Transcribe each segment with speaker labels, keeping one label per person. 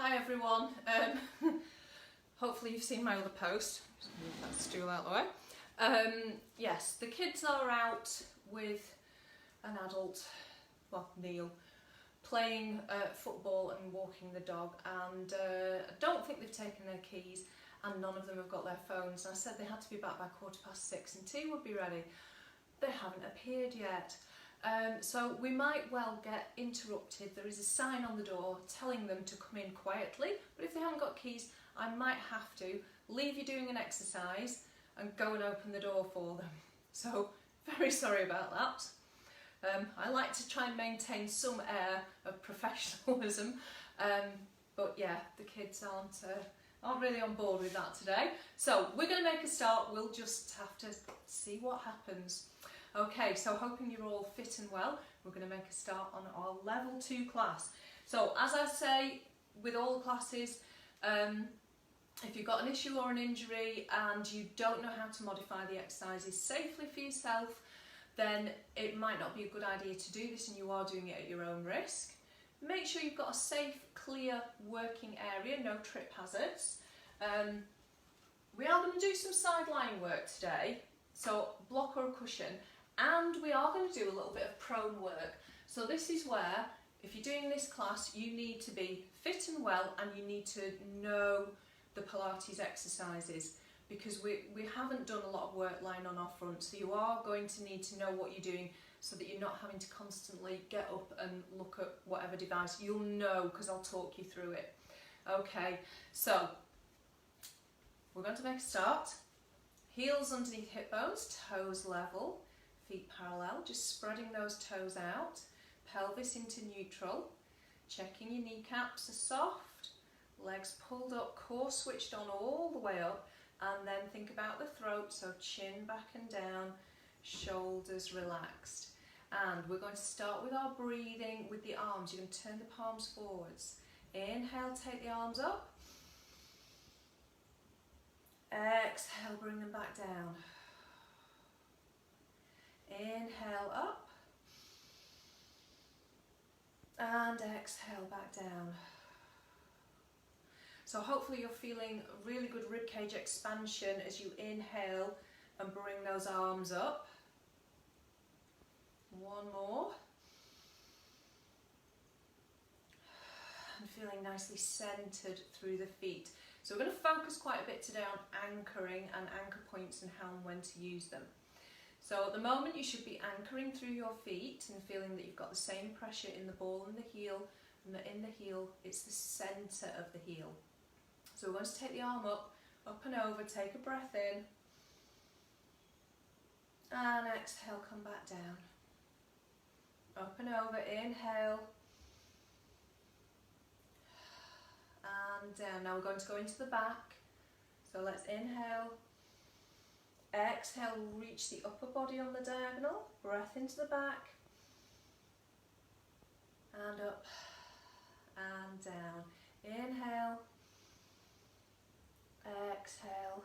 Speaker 1: Hi everyone. Hopefully you've seen my other post. Just move that stool out of the way. Yes, the kids are out with an adult, well, Neil, playing football and walking the dog, and I don't think they've taken their keys, and none of them have got their phones. And I said they had to be back by 6:15 and tea would be ready. They haven't appeared yet. So we might well get interrupted. There is a sign on the door telling them to come in quietly, but if they haven't got keys, I might have to leave you doing an exercise and go and open the door for them. So very sorry about that. I like to try and maintain some air of professionalism, but yeah, the kids aren't really on board with that today. So we're going to make a start. We'll just have to see what happens. Okay, so hoping you're all fit and well, we're going to make a start on our level 2 class. So as I say with all classes, if you've got an issue or an injury and you don't know how to modify the exercises safely for yourself, then it might not be a good idea to do this and you are doing it at your own risk. Make sure you've got a safe, clear working area, no trip hazards. We are going to do some side lying work today, so block or a cushion. And we are going to do a little bit of prone work. So this is where, if you're doing this class, you need to be fit and well, and you need to know the Pilates exercises, because we haven't done a lot of work lying on our front. So you are going to need to know what you're doing so that you're not having to constantly get up and look at whatever device. You'll know because I'll talk you through it. Okay, so we're going to make a start. Heels underneath hip bones, toes level. Feet parallel, just spreading those toes out, pelvis into neutral, checking your kneecaps are soft, legs pulled up, core switched on all the way up, and then think about the throat, so chin back and down, shoulders relaxed. And we're going to start with our breathing with the arms. You're going to turn the palms forwards. Inhale, take the arms up. Exhale, bring them back down. Inhale up and exhale back down. So hopefully you're feeling really good ribcage expansion as you inhale and bring those arms up. One more. And feeling nicely centered through the feet. So we're going to focus quite a bit today on anchoring and anchor points and how and when to use them. So at the moment you should be anchoring through your feet and feeling that you've got the same pressure in the ball and the heel, and that in the heel it's the centre of the heel. So we're going to take the arm up and over, take a breath in, and exhale, come back down. Up and over, inhale, and down. Now we're going to go into the back, so let's inhale. Exhale, reach the upper body on the diagonal, breath into the back, and up, and down. Inhale, exhale,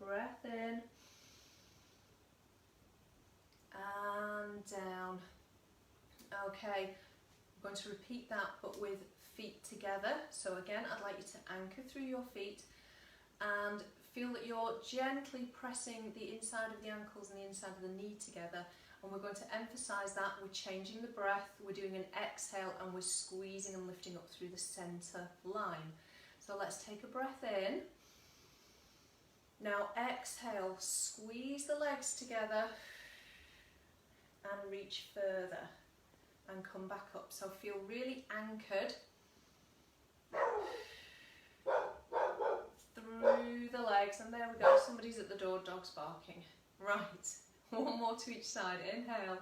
Speaker 1: breath in, and down. Okay, I'm going to repeat that but with feet together. So again, I'd like you to anchor through your feet and feel that you're gently pressing the inside of the ankles and the inside of the knee together, and we're going to emphasise that. We're changing the breath, we're doing an exhale, and we're squeezing and lifting up through the centre line. So let's take a breath in. Now exhale, squeeze the legs together and reach further and come back up. So feel really anchored through the legs, and there we go, somebody's at the door, dog's barking. Right, one more to each side. Inhale,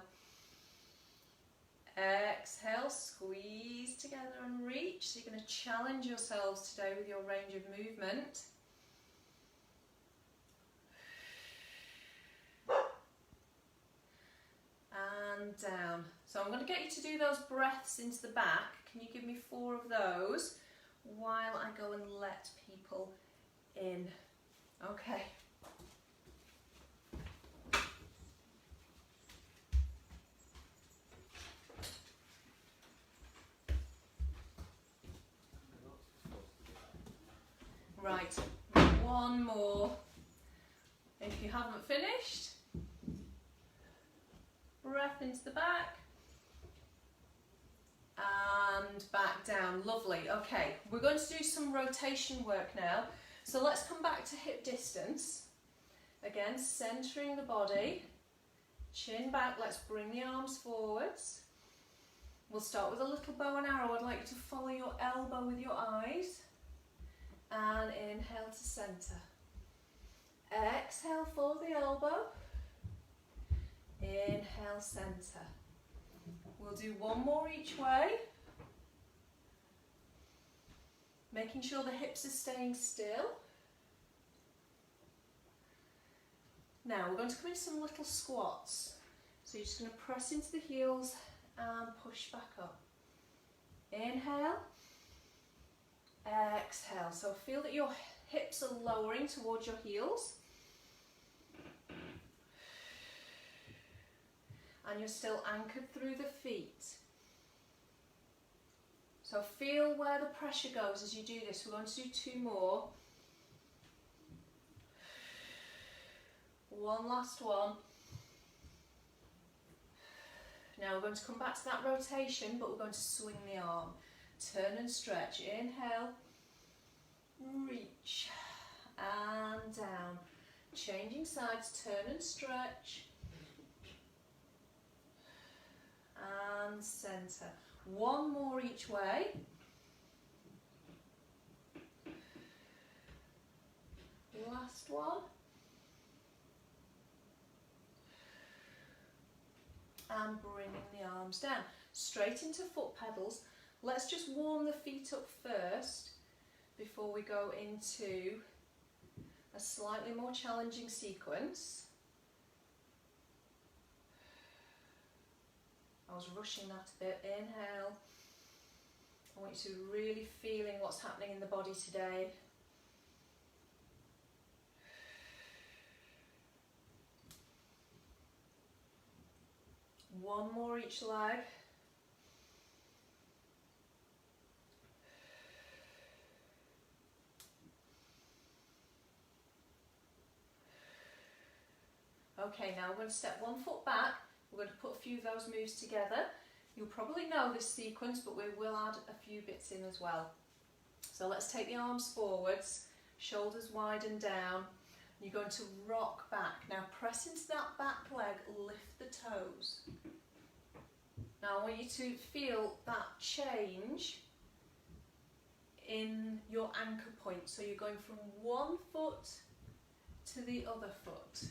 Speaker 1: exhale, squeeze together and reach. So you're going to challenge yourselves today with your range of movement. And down. So I'm going to get you to do those breaths into the back. Can you give me 4 of those while I go and let people in? Okay. Right, one more. If you haven't finished, breath into the back and back down. Lovely. Okay, we're going to do some rotation work now. So let's come back to hip distance. Again, centering the body, chin back. Let's bring the arms forwards. We'll start with a little bow and arrow. I'd like you to follow your elbow with your eyes. And inhale to center. Exhale, follow the elbow. Inhale, center. We'll do one more each way. Making sure the hips are staying still. Now we're going to come into some little squats. So you're just going to press into the heels and push back up. Inhale. Exhale. So feel that your hips are lowering towards your heels. And you're still anchored through the feet. So feel where the pressure goes as you do this. We're going to do two more. One last one. Now we're going to come back to that rotation, but we're going to swing the arm. Turn and stretch. Inhale. Reach. And down. Changing sides. Turn and stretch. And center. One more each way. Last one. And bringing the arms down. Straight into foot pedals. Let's just warm the feet up first before we go into a slightly more challenging sequence. I was rushing that a bit. Inhale. I want you to really feeling what's happening in the body today. One more each leg. Okay, now we're going to step one foot back. We're going to put a few of those moves together. You'll probably know this sequence, but we will add a few bits in as well. So let's take the arms forwards, shoulders widen down. You're going to rock back. Now press into that back leg, lift the toes. Now I want you to feel that change in your anchor point. So you're going from one foot to the other foot.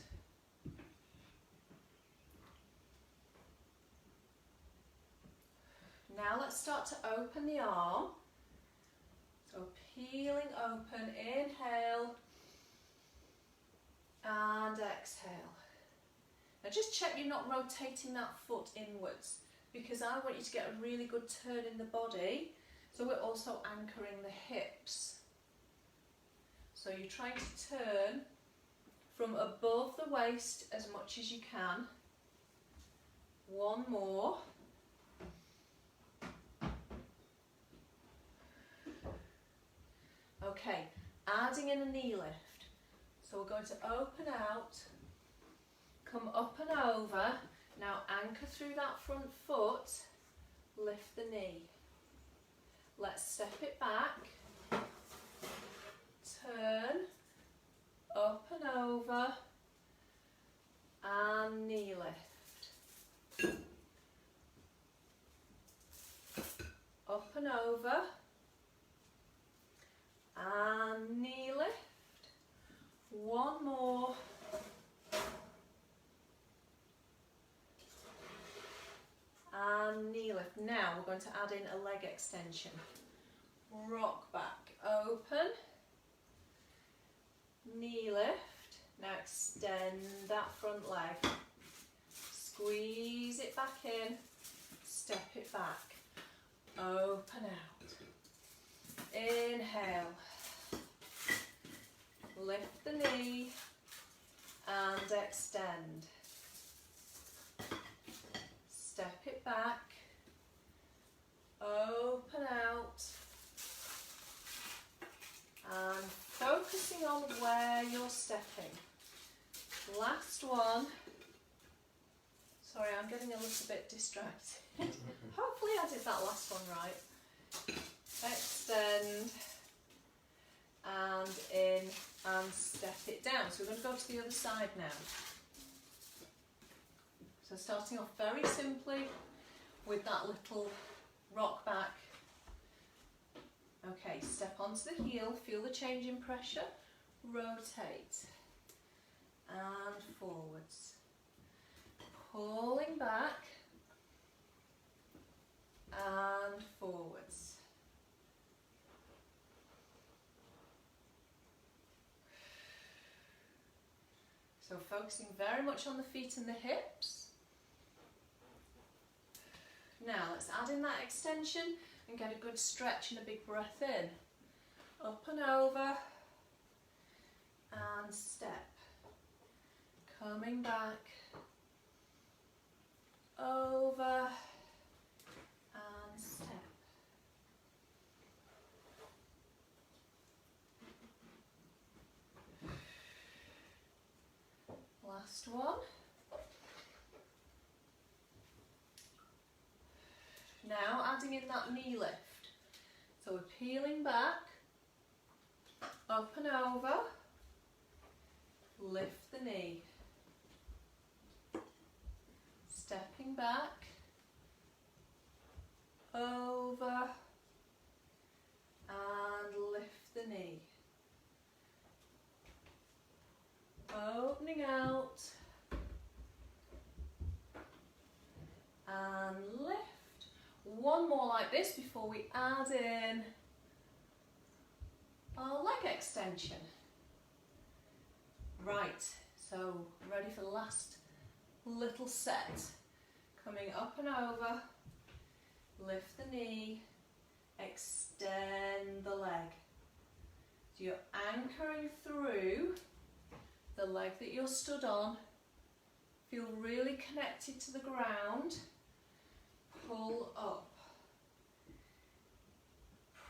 Speaker 1: Now let's start to open the arm. So peeling open, inhale and exhale. Now just check you're not rotating that foot inwards, because I want you to get a really good turn in the body, so we're also anchoring the hips. So you're trying to turn from above the waist as much as you can. One more. Okay, adding in a knee lift. So we're going to open out, come up and over. Now anchor through that front foot, lift the knee. Let's step it back, turn, up and over, and knee lift. Up and over, and knee lift. One more. And knee lift. Now we're going to add in a leg extension. Rock back, open, knee lift. Now extend that front leg. Squeeze it back in, step it back, open out. Inhale. Lift the knee and extend. Step it back, open out, and last one. Sorry, I'm getting a little bit distracted. Hopefully I did that last one right. Extend and in and step it down. So we're going to go to the other side now. So starting off very simply with that little rock back. Okay, step onto the heel, feel the change in pressure, rotate and forwards. Pulling back and forwards. So focusing very much on the feet and the hips. Now let's add in that extension and get a good stretch and a big breath in. Up and over and step. Coming back, over and step. Last one. Now adding in that knee lift. So we're peeling back, up and over, lift the knee. Stepping back, over and lift the knee. Opening out and lift. One more like this before we add in our leg extension. Right, so ready for the last little set. Coming up and over, lift the knee, extend the leg. So you're anchoring through the leg that you're stood on. Feel really connected to the ground. Pull up.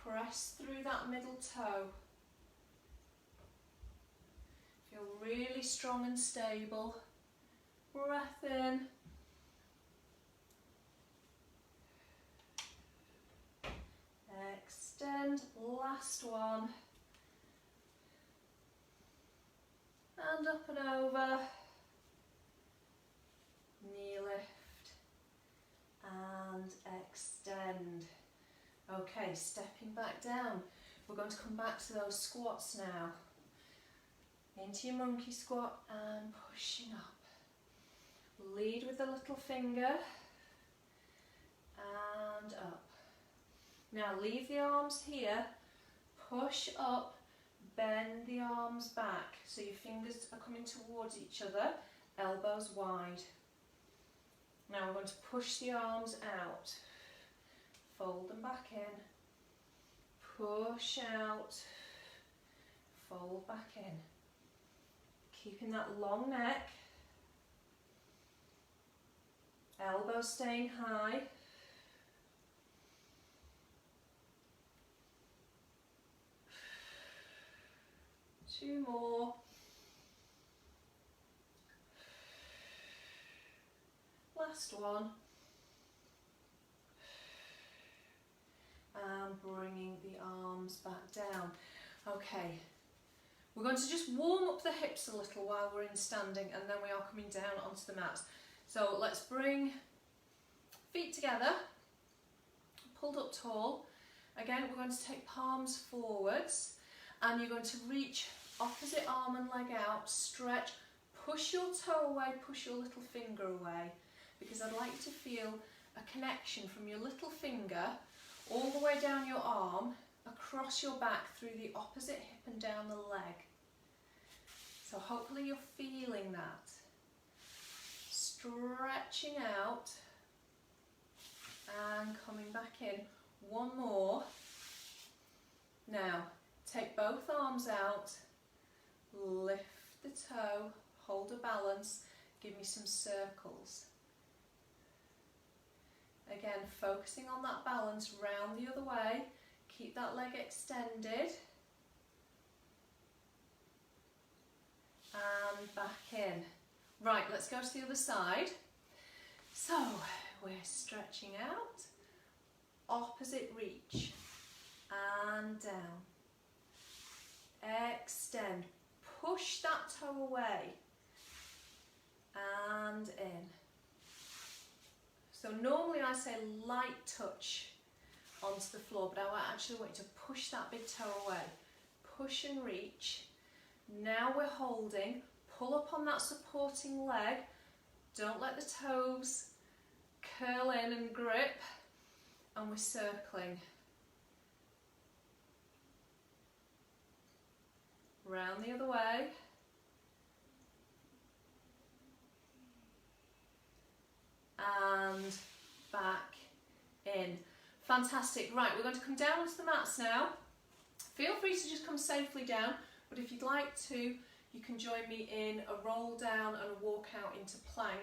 Speaker 1: Press through that middle toe. Feel really strong and stable. Breath in. Extend, last one. And up and over. Knee lift. And extend. Okay, stepping back down. We're going to come back to those squats now. Into your monkey squat and pushing up. Lead with the little finger and up. Now leave the arms here, push up, bend the arms back so your fingers are coming towards each other, elbows wide. Now we're going to push the arms out, fold them back in, push out, fold back in. Keeping that long neck, elbows staying high. Two more. Last one. And bringing the arms back down. Okay. We're going to just warm up the hips a little while we're in standing, and then we are coming down onto the mats. So let's bring feet together, pulled up tall. Again, we're going to take palms forwards, and you're going to reach opposite arm and leg out, stretch, push your toe away, push your little finger away, because I'd like you to feel a connection from your little finger all the way down your arm, across your back, through the opposite hip and down the leg. So hopefully you're feeling that. Stretching out and coming back in. One more. Now, take both arms out, lift the toe, hold a balance, give me some circles. Again, focusing on that balance, round the other way, keep that leg extended. And back in. Right, let's go to the other side. So we're stretching out, opposite reach, and down. Extend, push that toe away, and in. So normally I say light touch onto the floor, but I actually want you to push that big toe away. Push and reach. Now we're holding, pull up on that supporting leg. Don't let the toes curl in and grip, and we're circling. Round the other way. And back in. Fantastic. Right, we're going to come down onto the mats now. Feel free to just come safely down, but if you'd like to, you can join me in a roll down and a walk out into plank.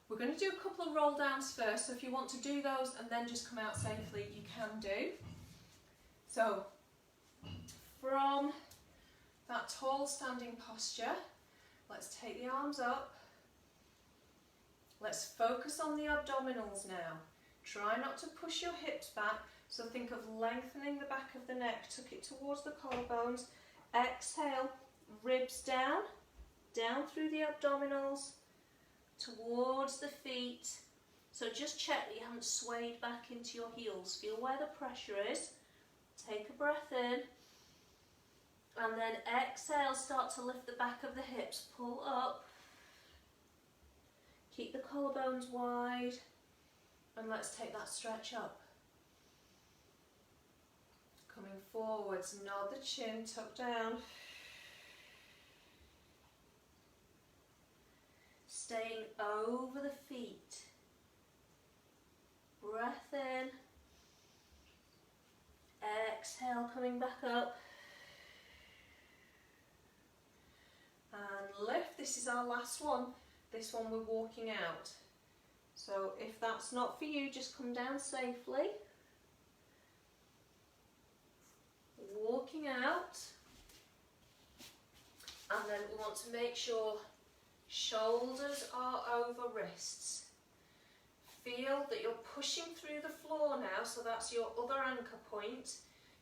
Speaker 1: We're going to do a couple of roll downs first, so if you want to do those and then just come out safely, you can do. So, from that tall standing posture, let's take the arms up. Let's focus on the abdominals now. Try not to push your hips back, so think of lengthening the back of the neck, tuck it towards the collarbones. Exhale, ribs down, down through the abdominals, towards the feet. So just check that you haven't swayed back into your heels. Feel where the pressure is. Take a breath in. And then exhale, start to lift the back of the hips, pull up. Keep the collarbones wide, and let's take that stretch up. Coming forwards, nod the chin, tuck down. Staying over the feet. Breath in. Exhale, coming back up. And lift. This is our last one. This one we're walking out. So if that's not for you, just come down safely. Walking out. And then we want to make sure shoulders are over wrists. Feel that you're pushing through the floor now, so that's your other anchor point.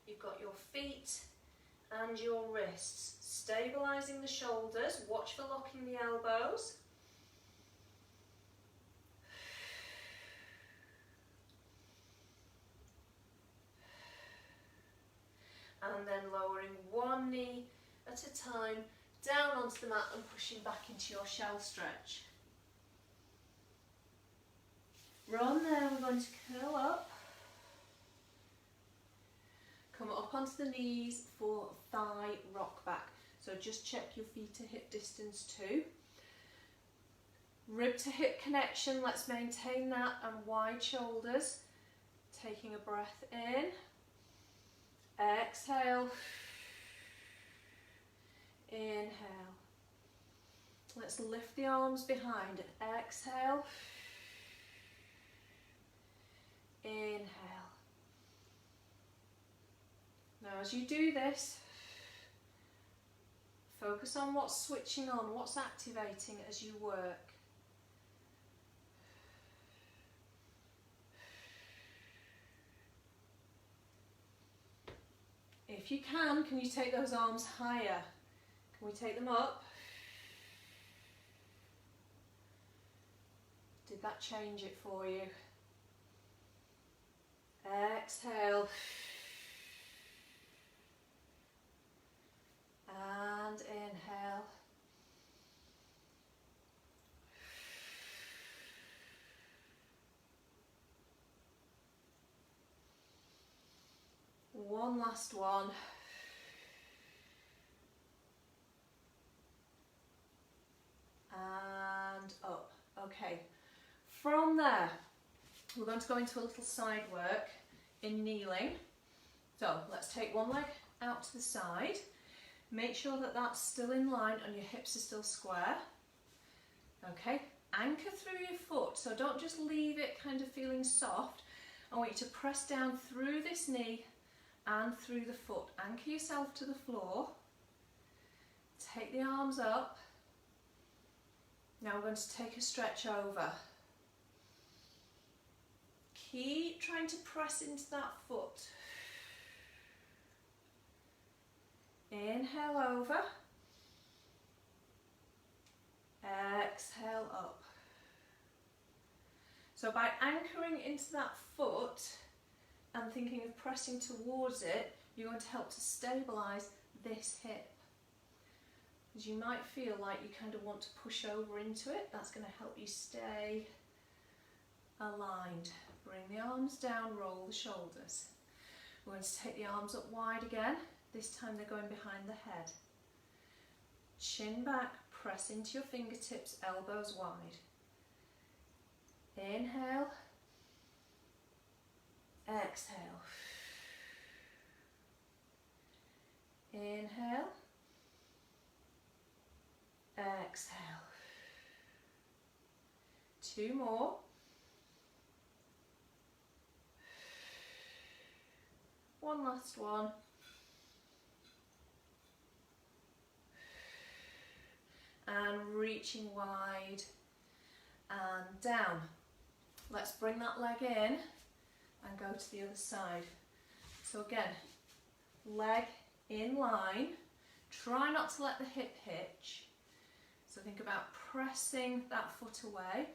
Speaker 1: You've got your feet and your wrists. Stabilising the shoulders, watch for locking the elbows. And then lowering one knee at a time, down onto the mat and pushing back into your shell stretch. From there, we're going to curl up. Come up onto the knees for thigh rock back. So just check your feet to hip distance too. Rib to hip connection, let's maintain that, and wide shoulders. Taking a breath in. Exhale. Inhale. Let's lift the arms behind. Exhale. Inhale. Now as you do this, focus on what's switching on, what's activating as you work. If you can you take those arms higher? Can we take them up? Did that change it for you? Exhale. And inhale. One last one. And up. Okay. From there, we're going to go into a little side work in kneeling. So let's take one leg out to the side. Make sure that that's still in line and your hips are still square. Okay. Anchor through your foot. So don't just leave it kind of feeling soft. I want you to press down through this knee and through the foot. Anchor yourself to the floor. Take the arms up. Now we're going to take a stretch over. Keep trying to press into that foot. Inhale over. Exhale up. So by anchoring into that foot and thinking of pressing towards it, you're going to help to stabilise this hip. Because you might feel like you kind of want to push over into it. That's going to help you stay aligned. Bring the arms down, roll the shoulders. We're going to take the arms up wide again. This time they're going behind the head. Chin back, press into your fingertips, elbows wide. Inhale. Exhale. Inhale. Exhale. 2 more. One last one. And reaching wide and down. Let's bring that leg in and go to the other side. So again, leg in line. Try not to let the hip hitch. So think about pressing that foot away,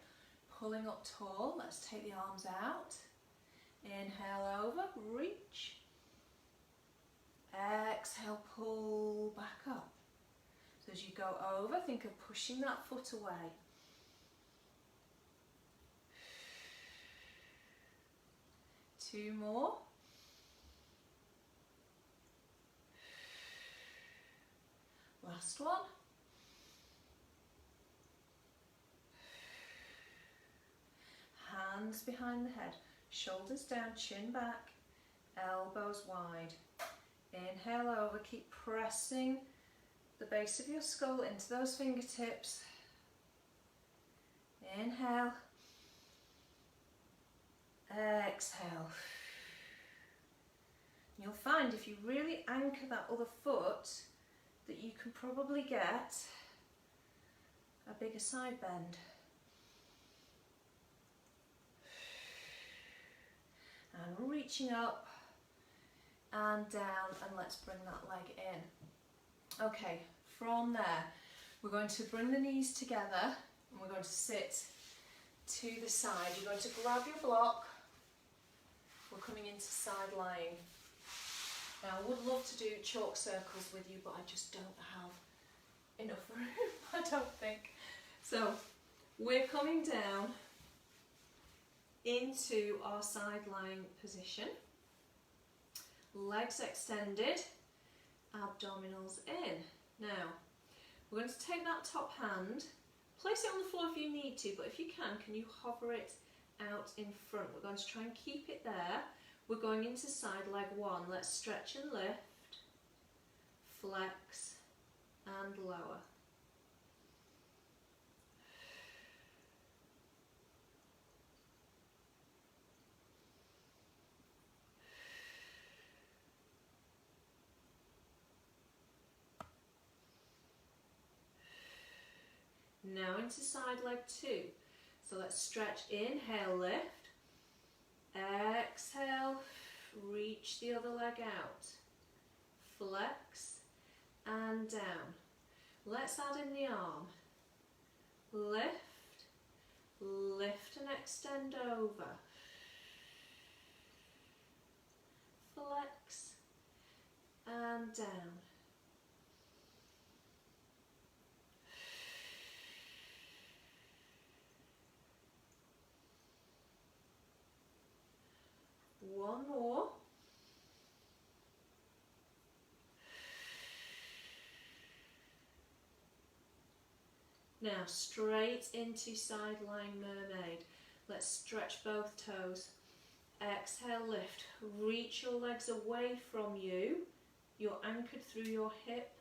Speaker 1: pulling up tall. Let's take the arms out. Inhale over, reach. Exhale, pull back up. So as you go over, think of pushing that foot away. Two more. Last one. Hands behind the head, shoulders down, chin back, elbows wide. Inhale over, keep pressing the base of your skull into those fingertips. Inhale. Exhale. You'll find if you really anchor that other foot that you can probably get a bigger side bend. And reaching up and down, and let's bring that leg in. Okay, from there we're going to bring the knees together and we're going to sit to the side. You're going to grab your block. We're coming into side lying. Now I would love to do chalk circles with you, but I just don't have enough room, I don't think. So we're coming down into our side lying position. Legs extended, abdominals in. Now we're going to take that top hand, place it on the floor if you need to, but if you can you hover it out in front? We're going to try and keep it there. We're going into side leg one. Let's stretch and lift, flex and lower. Now into side leg two. So let's stretch, inhale, lift, exhale, reach the other leg out, flex and down. Let's add in the arm, lift, lift and extend over, flex and down. One more. Now straight into side lying mermaid. Let's stretch both toes. Exhale, lift. Reach your legs away from you. You're anchored through your hip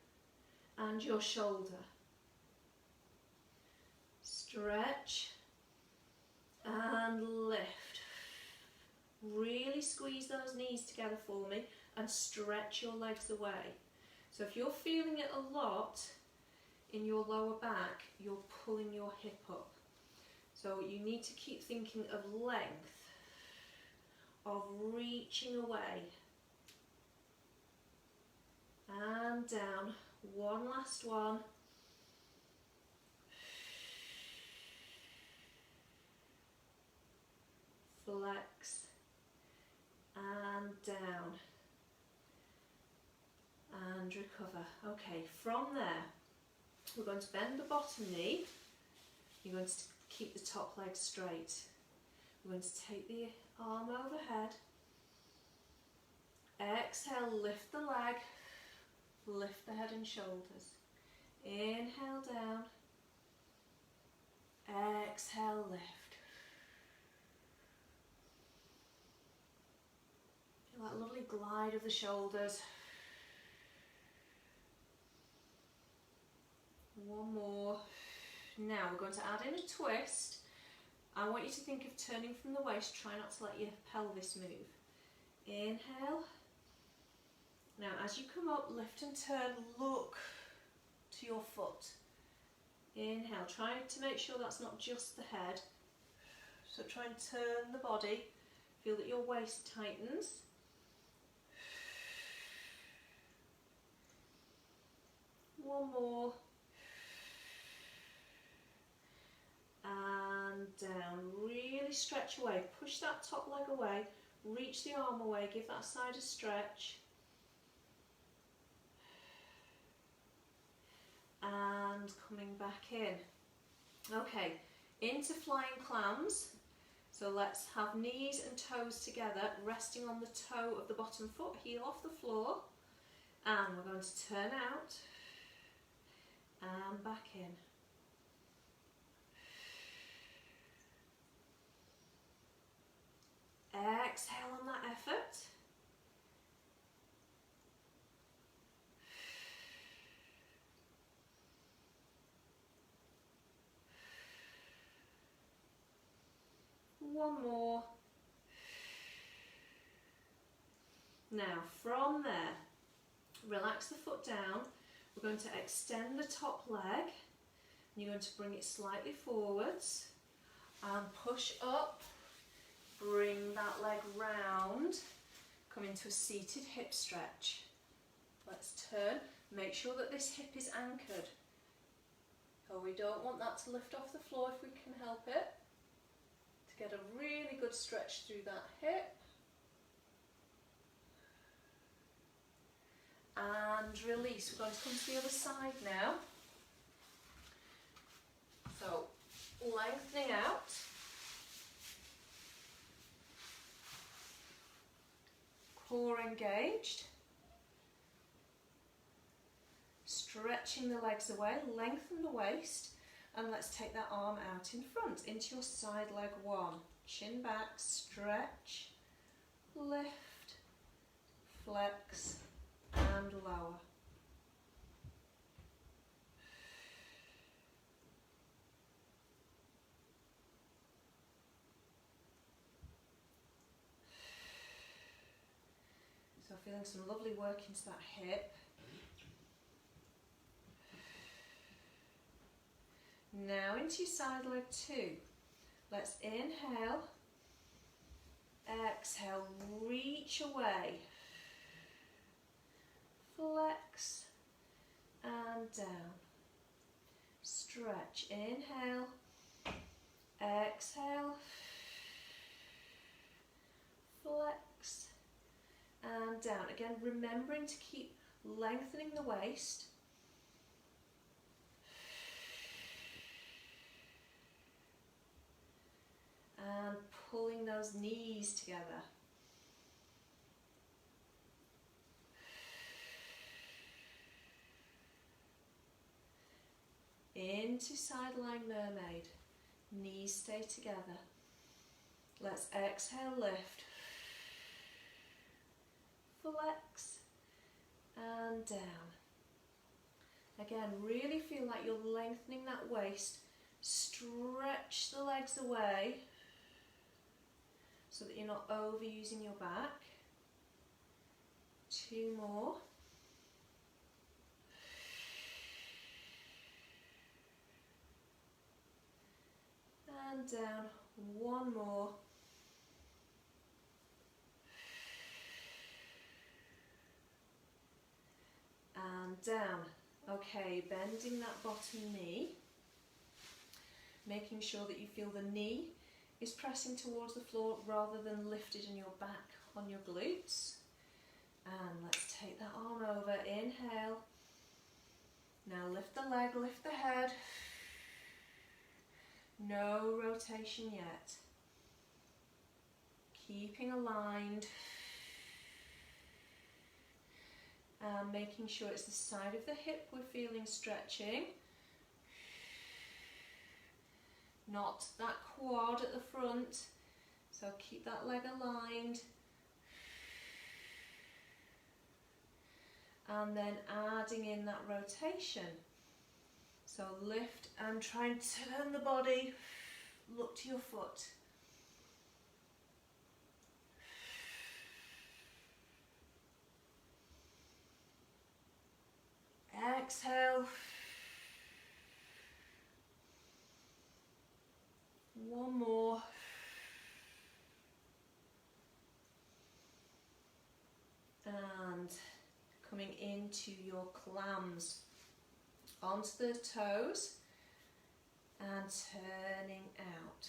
Speaker 1: and your shoulder. Stretch and lift. Really squeeze those knees together for me and stretch your legs away. So if you're feeling it a lot, in your lower back, you're pulling your hip up. So you need to keep thinking of length, of reaching away. And down. One last one. Flex. And down. And recover. Okay, from there, we're going to bend the bottom knee. You're going to keep the top leg straight. We're going to take the arm overhead. Exhale, lift the leg. Lift the head and shoulders. Inhale down. Exhale, lift. Feel that lovely glide of the shoulders. One more. Now we're going to add in a twist. I want you to think of turning from the waist. Try not to let your pelvis move. Inhale. Now as you come up, lift and turn, look to your foot. Inhale, try to make sure that's not just the head. So try and turn the body. Feel that your waist tightens. One more. And down. Really stretch away. Push that top leg away. Reach the arm away. Give that side a stretch. And coming back in. Okay, into flying clams. So let's have knees and toes together, resting on the toe of the bottom foot, heel off the floor. And we're going to turn out and back in. Exhale on that effort. One more. Now from there, relax the foot down. We're going to extend the top leg. You're going to bring it slightly forwards and push up. Bring that leg round. Come into a seated hip stretch. Let's turn. Make sure that this hip is anchored. Oh, we don't want that to lift off the floor if we can help it. To get a really good stretch through that hip. And release. We're going to come to the other side now. So, lengthening out. Core engaged. Stretching the legs away, lengthen the waist, and let's take that arm out in front into your side leg one. Chin back, stretch, lift, flex, and lower. So feeling some lovely work into that hip. Now into your side leg two. Let's inhale, exhale, reach away, flex and down, stretch, inhale, exhale, flex and down. Again, remembering to keep lengthening the waist. And pulling those knees together. Into side lying mermaid. Knees stay together. Let's exhale, lift. Flex and down. Again, really feel like you're lengthening that waist. Stretch the legs away so that you're not overusing your back. Two more. and down. One more. And down. Okay, bending that bottom knee, making sure that you feel the knee is pressing towards the floor rather than lifted in your back on your glutes. And let's take that arm over. Inhale. Now lift the leg, lift the head. No rotation yet. Keeping aligned. And making sure it's the side of the hip we're feeling stretching. Not that quad at the front. So keep that leg aligned. And then adding in that rotation. So lift and try and turn the body, look to your foot. Exhale. One more. And coming into your clams, onto the toes and turning out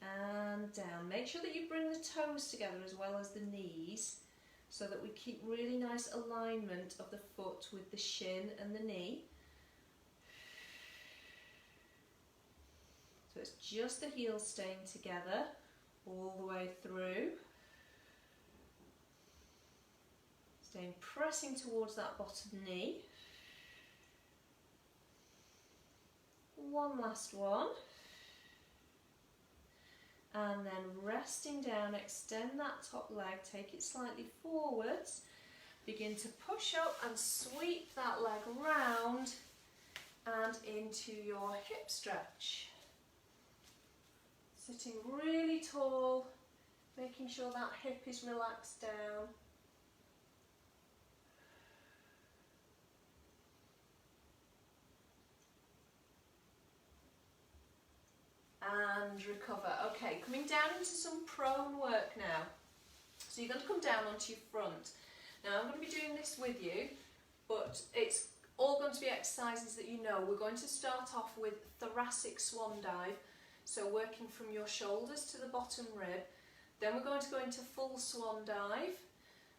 Speaker 1: and down. Make sure that you bring the toes together as well as the knees so that we keep really nice alignment of the foot with the shin and the knee. So it's just the heels staying together all the way through. Staying pressing towards that bottom knee. One last one. And then resting down, extend that top leg, take it slightly forwards. Begin to push up and sweep that leg round and into your hip stretch. Sitting really tall, making sure that hip is relaxed down. And recover. Okay, coming down into some prone work now. So you're going to come down onto your front. Now I'm going to be doing this with you, but it's all going to be exercises that you know. We're going to start off with thoracic swan dive, so working from your shoulders to the bottom rib. Then we're going to go into full swan dive,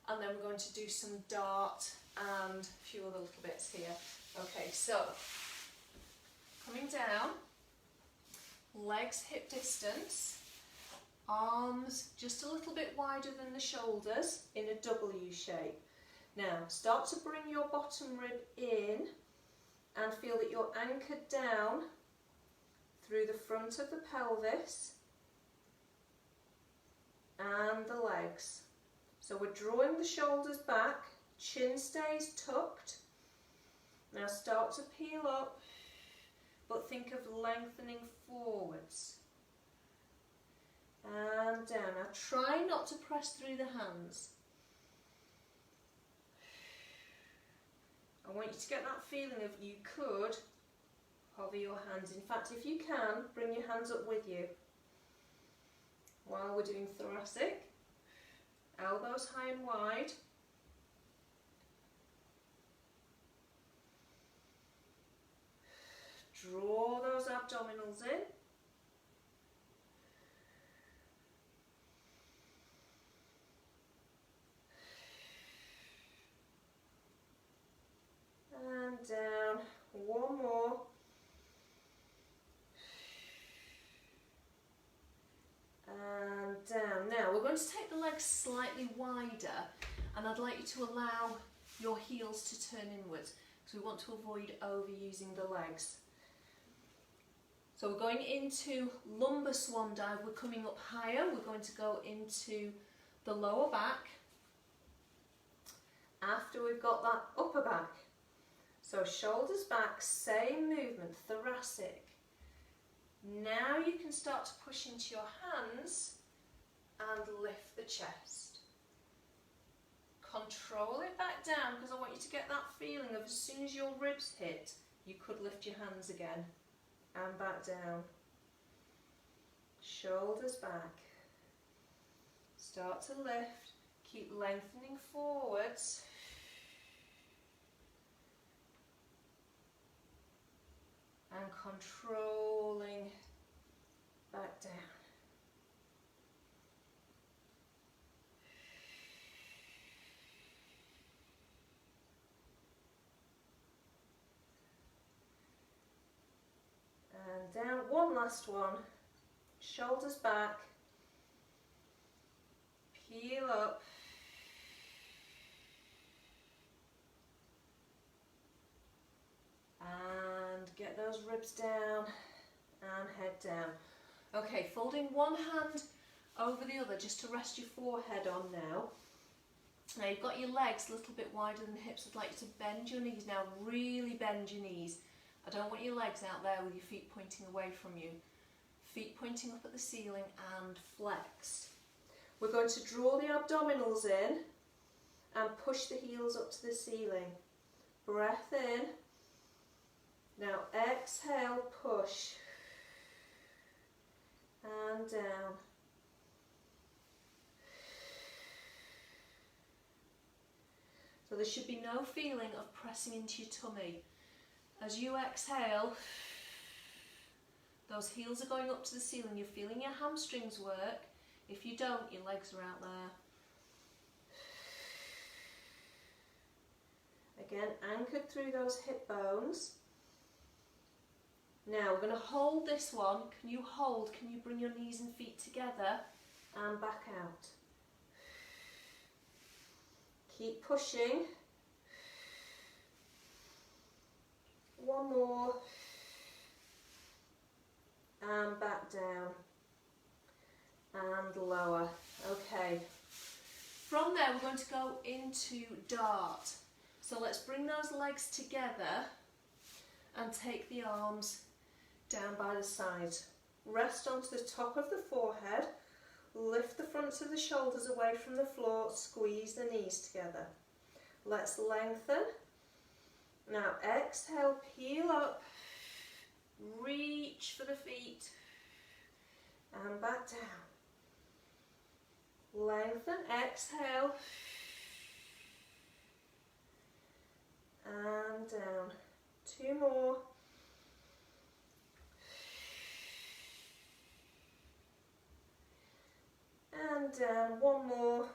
Speaker 1: and then we're going to do some dart and a few other little bits here. Okay, so coming down, legs hip distance, arms just a little bit wider than the shoulders in a W shape. Now start to bring your bottom rib in and feel that you're anchored down through the front of the pelvis and the legs. So we're drawing the shoulders back, chin stays tucked. Now start to peel up, but think of lengthening forwards. And down. Now try not to press through the hands. I want you to get that feeling of you could hover your hands. In fact, if you can, bring your hands up with you. While we're doing thoracic, elbows high and wide. Draw those abdominals in. And down. One more. And down. Now we're going to take the legs slightly wider, and I'd like you to allow your heels to turn inwards because we want to avoid overusing the legs. So we're going into lumbar swan dive. We're coming up higher. We're going to go into the lower back after we've got that upper back. So shoulders back, same movement, thoracic. Now you can start to push into your hands and lift the chest. Control it back down because I want you to get that feeling of as soon as your ribs hit, you could lift your hands again and back down. shoulders back. Start to lift, keep lengthening forwards. And controlling back down. And down, one last one. Shoulders back. Peel up. And get those ribs down and head down. Okay, folding one hand over the other just to rest your forehead on now. Now you've got your legs a little bit wider than the hips. I'd like you to bend your knees now, really bend your knees. I don't want your legs out there with your feet pointing away from you. Feet pointing up at the ceiling and flex. We're going to draw the abdominals in and push the heels up to the ceiling. Breath in. Now exhale, push. And down. So there should be no feeling of pressing into your tummy. As you exhale, those heels are going up to the ceiling. You're feeling your hamstrings work. If you don't, your legs are out there. Again, anchored through those hip bones. Now we're going to hold this one. Can you hold? Can you bring your knees and feet together and back out? Keep pushing. One more. And back down. And lower. Okay. From there we're going to go into dart. So let's bring those legs together and take the arms down by the sides. Rest onto the top of the forehead. Lift the fronts of the shoulders away from the floor. Squeeze the knees together. Let's lengthen. Now exhale, peel up. Reach for the feet. And back down. Lengthen, exhale. And down. Two more. And down, one more.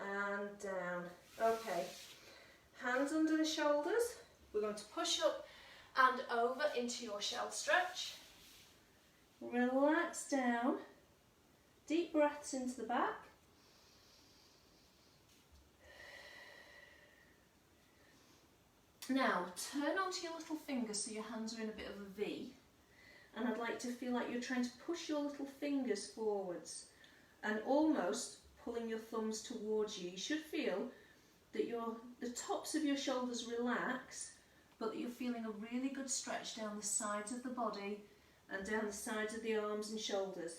Speaker 1: And down. Okay. Hands under the shoulders. We're going to push up and over into your shell stretch. Relax down. Deep breaths into the back. Now, turn onto your little fingers so your hands are in a bit of a V. And I'd like to feel like you're trying to push your little fingers forwards and almost pulling your thumbs towards you. You should feel that the tops of your shoulders relax, but that you're feeling a really good stretch down the sides of the body and down the sides of the arms and shoulders.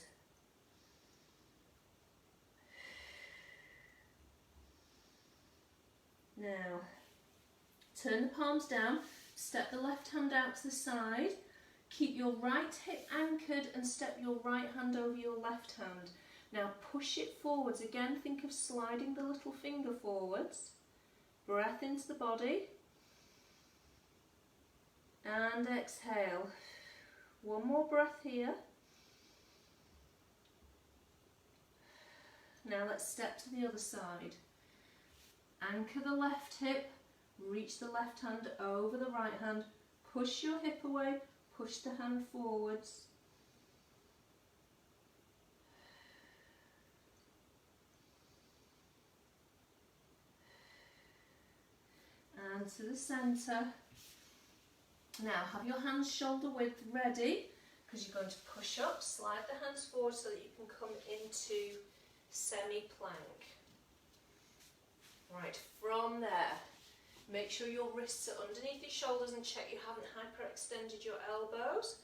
Speaker 1: Now, turn the palms down, step the left hand out to the side, keep your right hip anchored and step your right hand over your left hand. Now push it forwards. Again, think of sliding the little finger forwards. Breath into the body. And exhale. One more breath here. Now let's step to the other side. Anchor the left hip. Reach the left hand over the right hand. Push your hip away. Push the hand forwards. And to the centre. Now have your hands shoulder width ready, because you're going to push up, slide the hands forward so that you can come into semi-plank. Right, from there, make sure your wrists are underneath your shoulders and check you haven't hyperextended your elbows.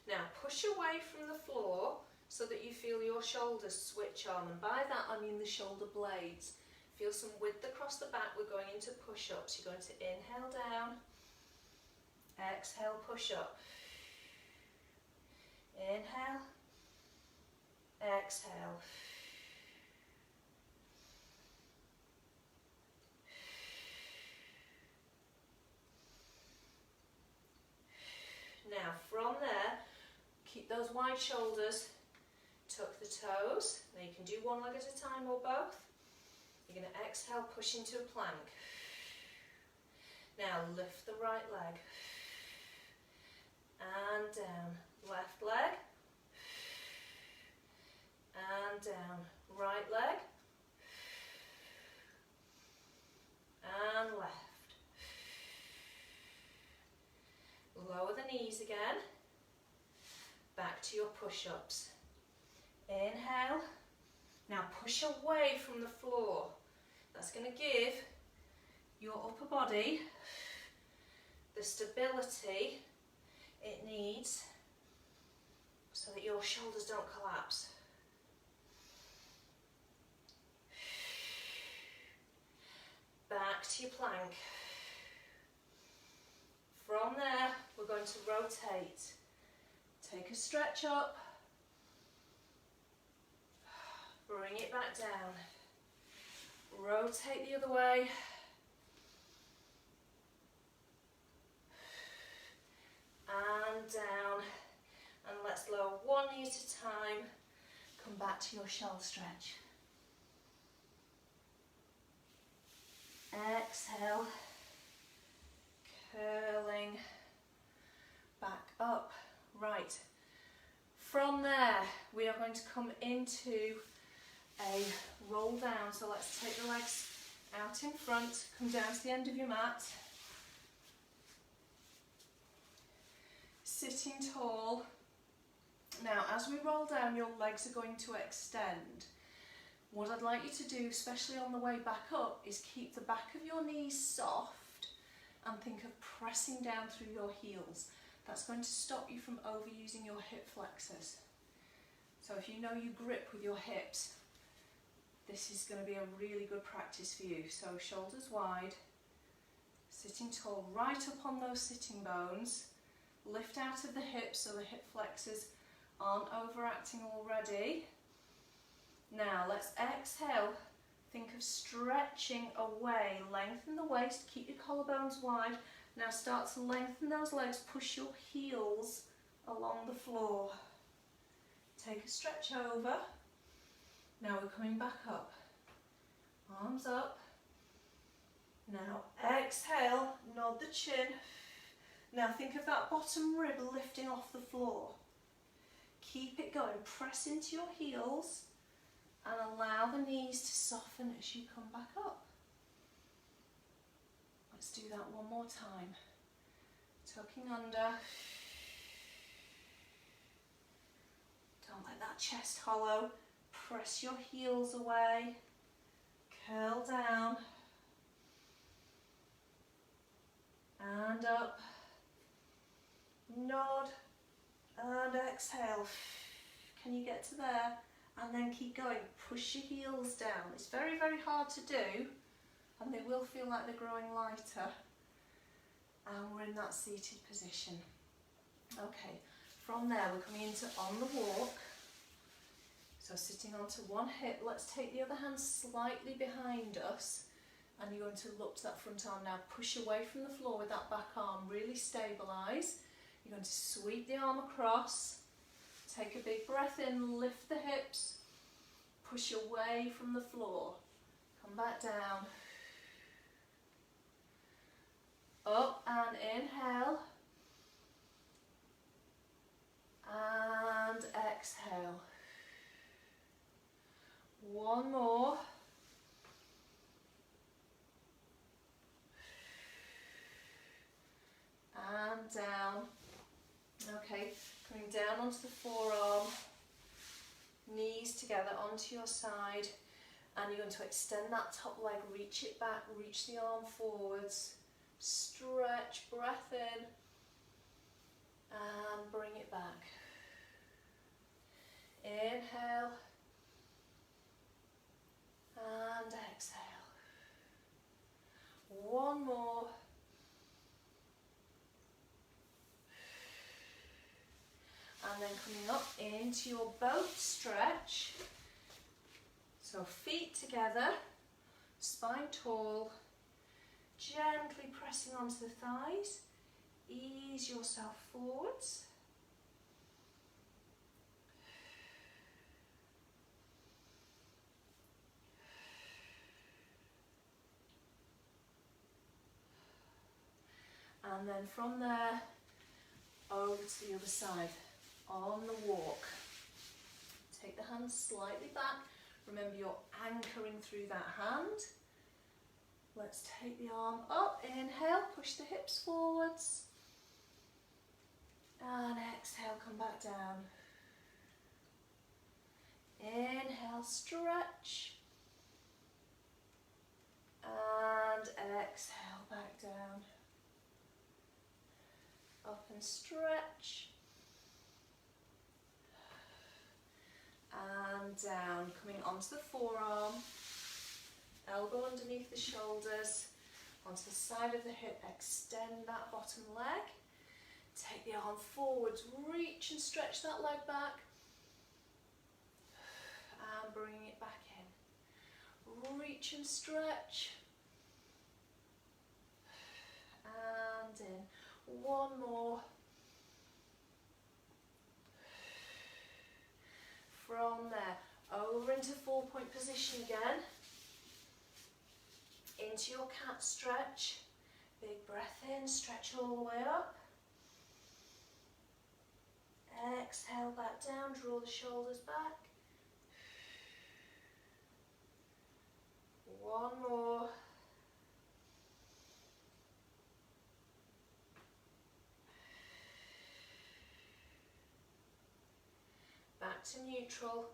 Speaker 1: Now push away from the floor so that you feel your shoulders switch on, and by that I mean the shoulder blades. Feel some width across the back. We're going into push-ups. You're going to inhale down Exhale, push up. Inhale. Exhale. Now from there, keep those wide shoulders, tuck the toes. Now you can do one leg at a time or both. You're going to exhale, push into a plank. Now lift the right leg. And down. Left leg. And down. Right leg. And left. Lower the knees again. Back to your push-ups. Inhale. Now push away from the floor. That's going to give your upper body the stability it needs so that your shoulders don't collapse. Back to your plank. From there, we're going to rotate. Take a stretch up. Bring it back down. Rotate the other way. And down. And let's lower one knee at a time. Come back to your shoulder stretch. Exhale. Curling back up. Right. From there, we are going to come into a roll down. So let's take the legs out in front, come down to the end of your mat. Sitting tall. Now, as we roll down, your legs are going to extend. What I'd like you to do, especially on the way back up, is keep the back of your knees soft and think of pressing down through your heels. That's going to stop you from overusing your hip flexors. So if you know you grip with your hips, this is going to be a really good practice for you. So shoulders wide, sitting tall, right up on those sitting bones. Lift out of the hips so the hip flexors aren't overacting already. Now let's exhale. Think of stretching away. Lengthen the waist, keep your collarbones wide. Now start to lengthen those legs, push your heels along the floor. Take a stretch over. Now we're coming back up. Arms up. Now exhale, nod the chin. Now think of that bottom rib lifting off the floor. Keep it going, press into your heels and allow the knees to soften as you come back up. Let's do that one more time. Tucking under. Don't let that chest hollow. Press your heels away. Curl down. And up. Nod. And exhale. Can you get to there? And then keep going. Push your heels down. It's very, very hard to do. And they will feel like they're growing lighter. And we're in that seated position. Okay, from there we're coming into on the walk. So sitting onto one hip, let's take the other hand slightly behind us. And you're going to look to that front arm now. Push away from the floor with that back arm. Really stabilise. You're going to sweep the arm across. Take a big breath in, lift the hips. Push away from the floor. Come back down. Up and inhale. And exhale. One more. And down. Okay, coming down onto the forearm. Knees together onto your side. And you're going to extend that top leg, reach it back, reach the arm forwards. Stretch, breath in, and bring it back. Inhale, and exhale. One more. coming up into your boat stretch. So feet together, spine tall, gently pressing onto the thighs. Ease yourself forwards. And then from there, over to the other side, on the walk. Take the hands slightly back. Remember, you're anchoring through that hand. Let's take the arm up. Inhale, push the hips forwards. And exhale, come back down. Inhale, stretch. And exhale, back down. Up and stretch. And down, coming onto the forearm. Elbow underneath the shoulders. Onto the side of the hip, extend that bottom leg. Take the arm forwards, reach and stretch that leg back. And bring it back in. Reach and stretch. And in. One more. From there, over into 4-point position again. Into your cat stretch. Big breath in, stretch all the way up. Exhale back down, draw the shoulders back. One more. Back to neutral.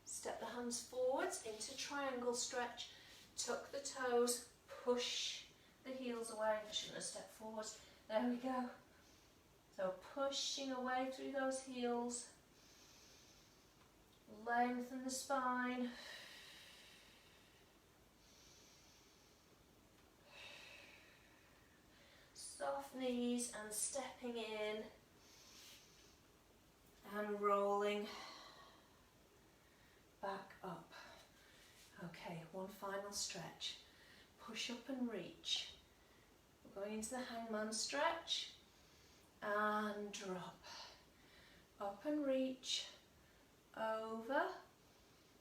Speaker 1: Step the hands forwards into triangle stretch. Tuck the toes, push the heels away. I shouldn't have stepped forwards. There we go. So pushing away through those heels. Lengthen the spine. Soft knees and stepping in. And rolling back up. Okay, one final stretch. Push up and reach. We're going into the hangman stretch. And drop. Up and reach. Over.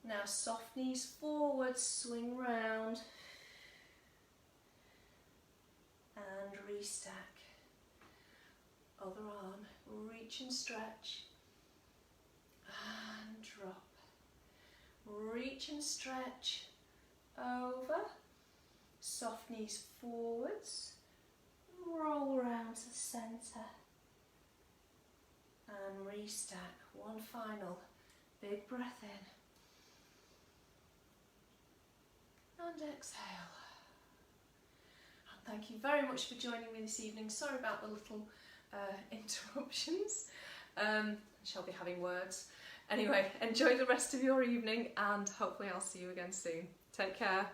Speaker 1: Now soft knees forward, swing round. And restack. Other arm, reach and stretch. And drop. Reach and stretch. Over. Soft knees forwards. Roll round to the centre. And restack. One final big breath in. And exhale. And thank you very much for joining me this evening. Sorry about the little interruptions. Shall be having words. Anyway, enjoy the rest of your evening and hopefully I'll see you again soon. Take care.